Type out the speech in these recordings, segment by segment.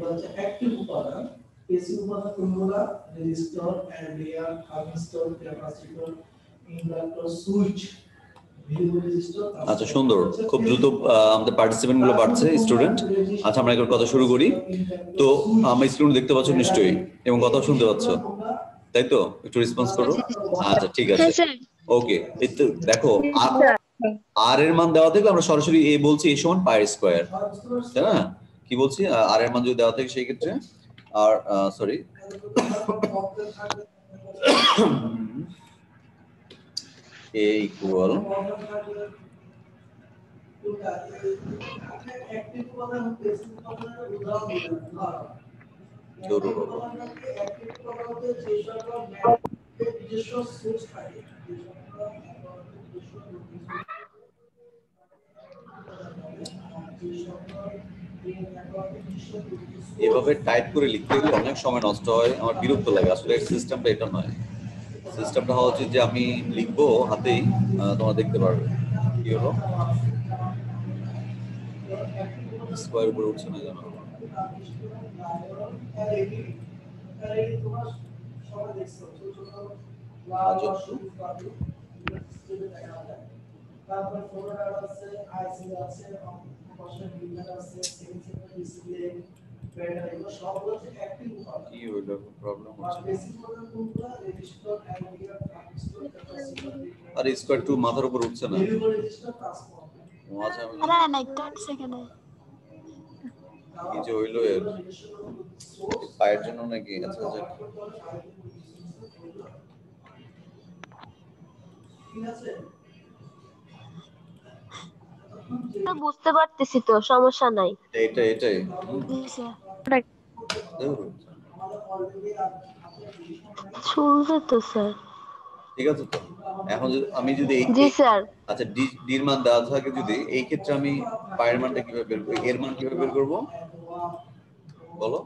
হচ্ছে অ্যাক্টিভ উপাদান পেসিভ উপাদান কোনগুলো resistor ampere thermistor capacitor inductor switch আচ্ছা সুন্দর, খুব দ্রুত আমাদের পার্টিসিপেন্ট গুলো বাড়ছে স্টুডেন্ট। আচ্ছা আমরা এখন কথা শুরু করি। তো আমরা স্টুডেন্ট দেখতে পাচ্ছ নিশ্চয়ই এবং কথা শুনতে পাচ্ছ, তাই তো? একটু রেসপন্স করো। আচ্ছা ঠিক আছে, ওকে। দেখো আর এর মান দেওয়া থাকলে আমরা সরাসরি এ বলছি এ সমান পাই স্কয়ার, তাই না? কি বলছি, আর এর মান যদি দেওয়া থাকে সেই ক্ষেত্রে আর সরি এ ইকুয়াল এভাবে টাইপ করে লিখতে গেলে অনেক সময় নষ্ট হয়, আমার বিরক্ত লাগে। আসলে সিস্টেমটা এটা নয়, সিস্টেমটা হওয়া উচিত যে আমি লিখবো হাতেই, তোমরা দেখতে পারবে। কি হলো স্কয়ার উপরে উঠছে না জানো? কি হলো, প্রবলেম হচ্ছে? আরে স্কয়ার টু মাথার উপর উঠছে না। কি যে হইলো এর পায়ের জন্য নাকি? আচ্ছা আচ্ছা বুঝতে পারতেছি তো, সমস্যা নাই। এটাই শুনবে তো স্যার? ঠিক আছে তো। এখন আমি যদি জি স্যার। আচ্ছা ডির মান দেওয়া থাকে, যদি এই ক্ষেত্রে আমি পায়ের মানটা কিভাবে বের করব, এর মান কিভাবে বের করব বলো?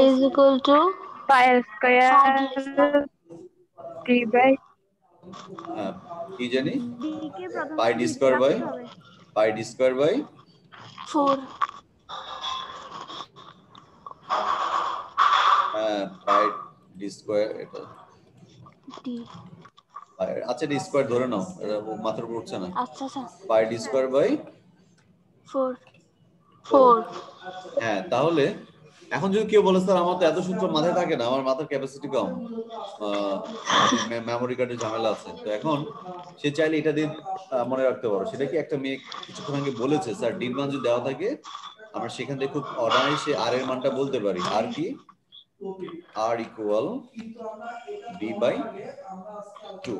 Is equal to pi square d by কি জানি কে প্রথমে pi d square by 4 pi d square, এটা ডি। আচ্ছা ডি স্কয়ার ধরে নাও, এটা মাথার উপর উঠছে না। আচ্ছা sir, pi d square by 4। হ্যাঁ, তাহলে এখন যদি কেউ বলে স্যার আমার তো এত সূত্র মাথায় থাকে না, আমার মাথার ক্যাপাসিটি কম, মেমোরি কার্ডের ঝামেলা আছে, তো এখন সে চাইলে এটা দিয়ে মনে রাখতে পারো। সেটা কি একটা মেয়ে কিছুক্ষণ আগে বলেছে স্যার ডির মান যদি দেওয়া থাকে আমরা সেখান থেকে খুব অনায়াসে আর এর মানটা বলতে পারি। আর কি, আর ইকুয়াল ডি বাই 2।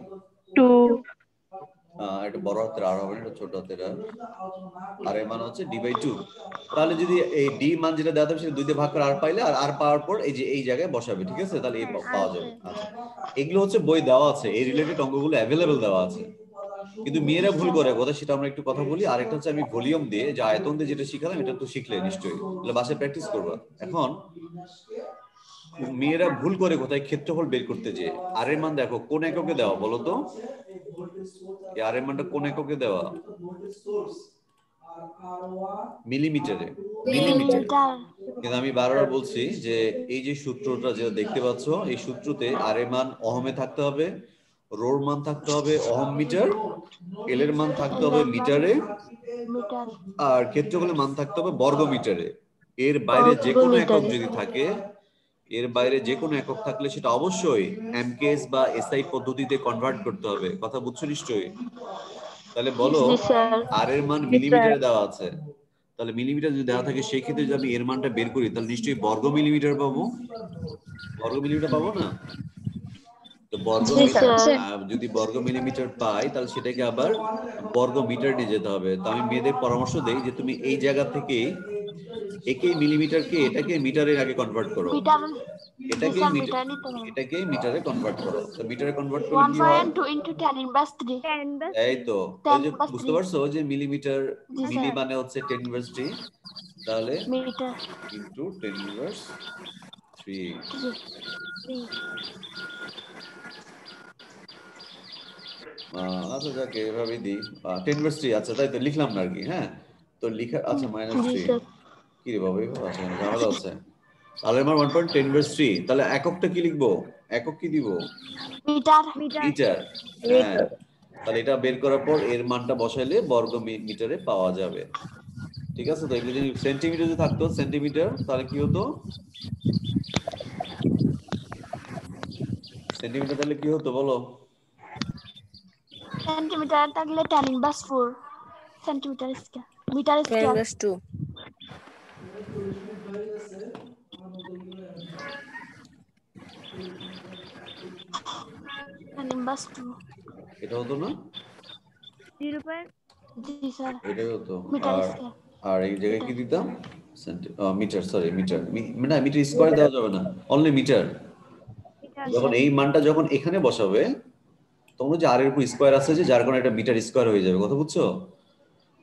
এটা বড় হাতের আর হবে না, ছোট হাতের আর এর মান হচ্ছে ডি বাই 2। তাহলে যদি এই ডি মান যেটা দেওয়া থাকবে সেটা 2 দিয়ে ভাগ করে আর পাইলে, আর পাওয়ার পর এই যে এই জায়গায় বসাবে, ঠিক আছে? তাহলে এই পাওয়া যাবে। আচ্ছা এগুলো হচ্ছে বই দেওয়া আছে, এই রিলেটেড অঙ্কগুলো অ্যাভেলেবেল দেওয়া আছে, কিন্তু মেয়েরা ভুল করে কোথায় সেটা আমরা একটু কথা বলি। আর একটা হচ্ছে আমি ভলিউম দিয়ে যে আয়তন দিয়ে যেটা শিখালাম এটা তো শিখলে নিশ্চয়ই, তাহলে বাসায় প্র্যাকটিস করবা। এখন মেয়েরা ভুল করে কোথায়, ক্ষেত্রফল বের করতে যে আর এর মান দেখো কোন এককে দেওয়া বলো তো, আর এর মানটা কোন এককে দেওয়া? মিলিমিটারে। কিন্তু আমি বারবার বলছি যে এই যে সূত্রটা যেটা দেখতে পাচ্ছ, এই সূত্রতে আর এর মান ওহমে থাকতে হবে, রোর মান থাকতে হবে ওহম মিটার, এল এর মান থাকতে হবে মিটারে, আর ক্ষেত্রফলের মান থাকতে হবে বর্গ মিটারে। এর বাইরে যে কোনো একক যদি থাকে, এর বাইরে যে কোনো একক থাকলে সেটা অবশ্যই এমকেএস বা এসআই পদ্ধতিতে কনভার্ট করতে হবে। কথা বুঝছো নিশ্চয়ই? তাহলে বলো আর এর মান মিলিমিটারে দেওয়া আছে, তাহলে মিলিমিটার যদি দেওয়া থাকে সেই ক্ষেত্রে যদি আমি এর মানটা বের করি তাহলে নিশ্চয়ই বর্গ মিলিমিটার পাবো। বর্গ মিলিমিটার পাবো না? তো বর্গ যদি বর্গ মিলিমিটার পাই তাহলে সেটাকে আবার বর্গ মিটার নিয়ে যেতে হবে। তো আমি মেয়েদের পরামর্শ দেই যে তুমি এই জায়গা থেকে একে মিলিমিটারকে এটাকে মিটারের আগে কনভার্ট করো, এটাকে মিটারে কনভার্ট করো। তো মিটারে কনভার্ট করলে কি হয়? 1.2 × 10⁻³ এই তো বুঝতে পারছো যে মিলিমিটার, মিলি মানে হচ্ছে 10⁻³ তাহলে মিটার ইনটু 10⁻³ আচ্ছা যাকে এভাবে দিই 10⁻³ আচ্ছা তাই তো লিখলাম না আর কি। হ্যাঁ তো লিখা আচ্ছা -3 কি রে বাবা, এইভাবে আছে ঝামেলা আছে। r এর মান 1.10 ইনভার্স 3, তাহলে এককটা কি লিখবো? একক কি দিব? মিটার। মিটার। হ্যাঁ, তাহলে এটা বের করার পর এর মানটা বসাইলে বর্গ মিটারে পাওয়া যাবে। ঠিক আছে? তো এগুলো যদি সেন্টিমিটার যদি থাকতো, সেন্টিমিটার, তাহলে কি হতো? সেন্টিমিটার তাহলে কি হতো বলো? সেন্টিমিটার থাকলে tan inverse 4 centimetre square metre square 2 tan inverse 2। এটা হতো না? 0. জি স্যার, এটাই হতো। মিটার আর স্কয়ার। আর এই জায়গায় কি দিতাম? মিটার, সরি মিটার, না মিটার স্কয়ার দেওয়া যাবে না, অনলি মিটার। যখন এই মানটা যখন এখানে বসাবে তখন যে আর এর উপর স্কয়ার আছে, যে যার কারণে এটা মিটার স্কয়ার হয়ে যাবে, কথা বুঝছো?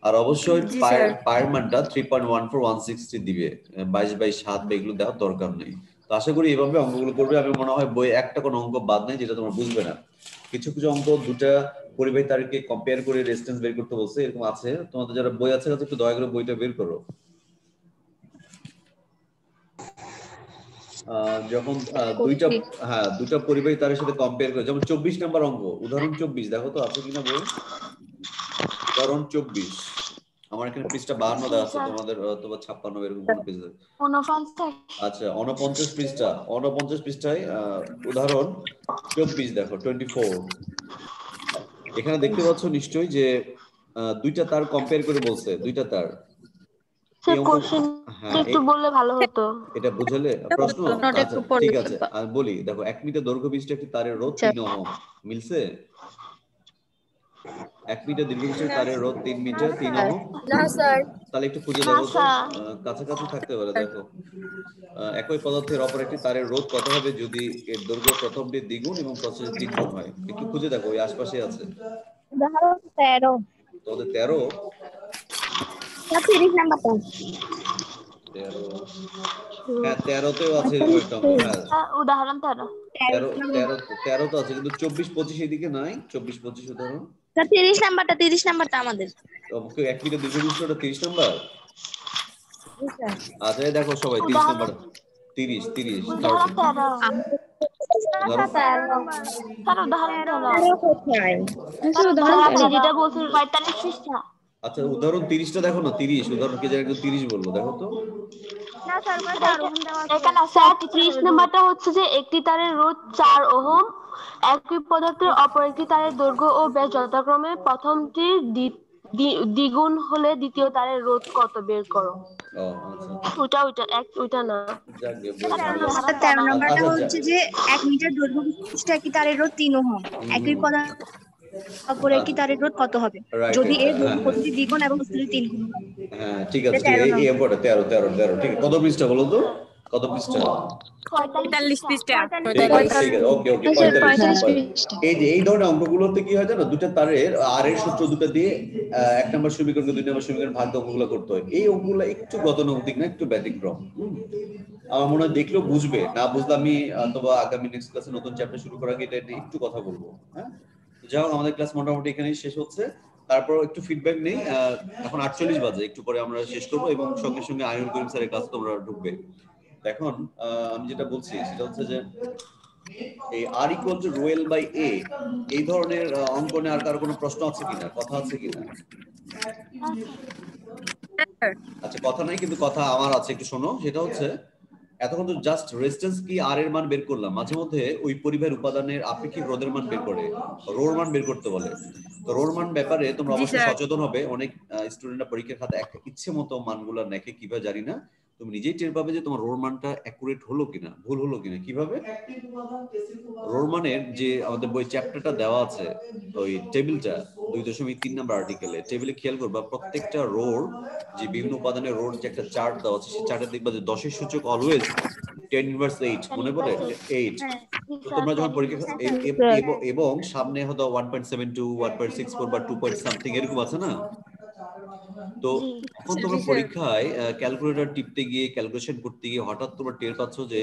আর অবশ্যই জি স্যার। পায়ের মানটা 3.14160 দিবে, 22/7 বা এগুলো দেওয়ার দরকার নেই। তো আশা করি এইভাবে অঙ্কগুলো করবে। আমি মনে হয় বই একটা কোনো অঙ্ক বাদ নেই যেটা তোমরা বুঝবে না। কিছু কিছু অঙ্ক দুটা পরিবাহী তারকে কম্পেয়ার করে রেজিস্ট্যান্স বের করতে বলছে, এরকম আছে। তোমাদের যারা বই আছে একটু দয়া করে বইটা বের করো। যখন দুইটা পরিবাহী তারের সাথে কম্পেয়ার করে, যেমন 24 নাম্বার অঙ্ক, উদাহরণ 24, দেখো তো আছে কিনা বই। উদাহরণ 24, আমার এখানে পৃষ্ঠা 52 দেওয়া আছে, তোমাদের অথবা 56 এরকম কোনো পেজ। 49। আচ্ছা, 49 পৃষ্ঠায় উদাহরণ 24 দেখো, 24। এখানে দেখতে পাচ্ছ নিশ্চয়ই যে দুইটা তার কম্পেয়ার করে বলছে, দুইটা তার। স্যার কোশ্চেন একটু বললে ভালো হতো। এটা বুঝলে প্রশ্ন? নোট আচ্ছা একটু পড়লে ঠিক আছে, আমি বলি। দেখো 1 মিটার দৈর্ঘ্য বিশিষ্ট একটি তারের রোধ 3 ওহম, মিলছে? 1 মিটার দীর্ঘ বিশিষ্ট তারের রোধ 3 মিটার 3 ওহম। না স্যার। তাহলে একটু খুঁজে দেখো তো, কাছাকাছি থাকতে পারে। দেখো একই পদার্থের অপর একটি তারের রোধ কত হবে যদি এর দৈর্ঘ্য প্রথমটির দ্বিগুণ এবং প্রস্থের 3 গুণ হয়? একটু খুঁজে দেখো, ওই আশপাশে আছে। উদাহরণ 13। তোমাদের 13? 30 নাম্বারটা। 13, হ্যাঁ 13তেও আছে এরকম একটা অঙ্ক। হ্যাঁ উদাহরণ 13। 13 তো আছে, কিন্তু 24 25 এদিকে নাই। 24 25 উদাহরণ। 30 নাম্বারটা আমাদের। ওকে, 1 মিটার দীর্ঘ বিশিষ্টটা 30 নাম্বার। আচ্ছা এই দেখো সবাই 30 নাম্বার, 30 30 উদাহরণ 13। ধরো। যেটা বলছেন 45 পৃষ্ঠা। আচ্ছা উদাহরণ 30টা দেখো না, 30 উদাহরণ কে জায়গায় 30 বলবো, দেখো তো। না স্যার, ওখানে 4 ওহম দেওয়া আছে। এখানে আছে 30 নাম্বারটা হচ্ছে যে একটি তারের রোধ 4 ওহম, একই পদার্থের অপর একটি তারের দৈর্ঘ্য ও ব্যাস যথাক্রমে প্রথমটির দ্বিগুণ হলে দ্বিতীয় তারের রোধ কত বের করো। ও আচ্ছা, ওইটা না। যাক গে, 13 নাম্বারটা হচ্ছে যে 1 মিটার দৈর্ঘ্য বিশিষ্ট একটি তারের রোধ 3 ওহম, একই পদার্থ অপর একটি তারের রোধ কত হবে যদি এর দৈর্ঘ্য প্রতিটি দ্বিগুণ এবং প্রস্থের 3 গুণ হয়? হ্যাঁ ঠিক আছে, এই অঙ্কটা 13 13 13 ঠিক আছে। কত পৃষ্ঠা বলো তো, কত পৃষ্ঠা? 45 পৃষ্ঠা। ঠিক আছে, ওকে ওকে, 45 পৃষ্ঠা। এই ধরনের অঙ্কগুলোতে কি হয় জানো, দুটো তারের আর এর সূত্র দুটো দিয়ে 1 নম্বর সমীকরণকে 2 নম্বর সমীকরণ ভাগ দিয়ে অঙ্কগুলো করতে হয়। এই অঙ্কগুলো একটু গতানুগতিক না, একটু ব্যতিক্রম। আমার মনে হয় দেখলেও বুঝবে, না বুঝলে আমি অথবা আগামী নেক্সট ক্লাসে নতুন চ্যাপ্টার শুরু করার আগে এটা নিয়ে একটু কথা বলবো। হ্যাঁ, যাই হোক, আমাদের ক্লাস মোটামুটি এখানেই শেষ হচ্ছে। তারপর একটু ফিডব্যাক নেই। এখন 48 বাজে, একটু পরে আমরা শেষ করবো এবং সঙ্গে সঙ্গে আয়ন করিম স্যারের ক্লাস তোমরা ঢুকবে। এখন আমি যেটা বলছি সেটা হচ্ছে যে এই R equal to rho L by A, এই ধরনের অঙ্কনে আর কারো কোনো প্রশ্ন আছে কিনা, কথা আছে কিনা? আচ্ছা কথা নাই, কিন্তু কথা আমার আছে, একটু শোনো। সেটা হচ্ছে এতক্ষণ তো জাস্ট রেজিস্ট্যান্স কি আর এর মান বের করলাম, মাঝে মধ্যে ওই পরিবাহের উপাদানের আপেক্ষিক রোধের মান বের করে রোর মান বের করতে বলে। তো রোর মান ব্যাপারে তোমরা অবশ্যই সচেতন হবে। অনেক স্টুডেন্টরা পরীক্ষার খাতা ইচ্ছে মতো মানগুলো লেখে, কিভাবে জানি না। তুমি নিজেই টের পাবে যে তোমার রোর মানটা অ্যাকুরেট হলো কিনা, ভুল হলো কিনা। কিভাবে? রোর মানের যে আমাদের বই চ্যাপ্টারটা দেওয়া আছে, ওই টেবিলটা 2.3 নম্বর আর্টিকেলে, টেবিলে খেয়াল করবা প্রত্যেকটা রোর যে বিভিন্ন উপাদানের রোর যে একটা চার্ট দেওয়া আছে, সেই চার্টে দেখবা যে 10 এর সূচক অলওয়েজ 10 ইনভার্স 8, মনে পড়ে 8। তো তোমরা যখন পরীক্ষা এবং সামনে হয়তো 1.72 1.64 বা 2 পয়েন্ট সামথিং এরকম আছে না। তো এখন তোমরা পরীক্ষায় ক্যালকুলেটর টিপতে গিয়ে ক্যালকুলেশন করতে গিয়ে হঠাৎ তোমরা টের পাচ্ছ যে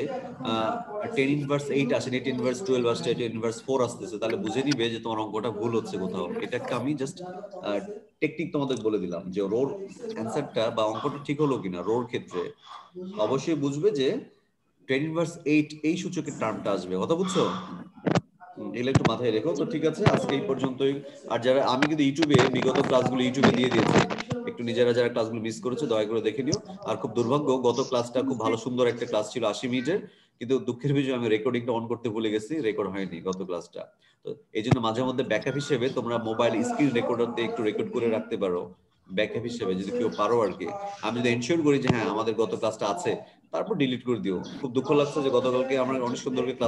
10 ইনভার্স 8 আসে, 8 ইনভার্স 12 আসছে, 8 ইনভার্স 4 আসতেছে, তাহলে বুঝে নিবে যে তোমার অঙ্কটা ভুল হচ্ছে কোথাও। এটা একটা আমি জাস্ট টেকনিক তোমাদের বলে দিলাম যে রোর অ্যানসারটা বা অঙ্কটা ঠিক হলো কিনা রোর ক্ষেত্রে। অবশ্যই বুঝবে যে tan ইনভার্স 8 এই সূচকের টার্মটা আসবে, কথা বুঝছো? এগুলো একটু মাথায় রেখো। তো ঠিক আছে, আজকে এই পর্যন্তই। আর যারা, আমি কিন্তু ইউটিউবে বিগত ক্লাসগুলো ইউটিউবে দিয়ে দিয়েছি, একটু নিজেরা যারা ক্লাসগুলো মিস করেছো দয়া করে দেখে নিও। আর খুব দুর্ভাগ্য, গত ক্লাসটা খুব ভালো সুন্দর একটা ক্লাস ছিল 80 মিনিটের, কিন্তু দুঃখের বিষয় আমি রেকর্ডিংটা অন করতে ভুলে গেছি, রেকর্ড হয়নি গত ক্লাসটা। তো এই জন্য মাঝে মধ্যে ব্যাকআপ হিসেবে তোমরা মোবাইল স্ক্রিন রেকর্ডারতে একটু রেকর্ড করে রাখতে পারো, ব্যাকআপ হিসেবে যদি কেউ পারো আর কি। আমি যদি এনশিওর করি যে হ্যাঁ আমাদের গত ক্লাসটা আছে, তারপর ডিলিট করে দিও। খুব দুঃখ লাগছে যে গতকালকে আমরা অনেক সুন্দর ক্লাস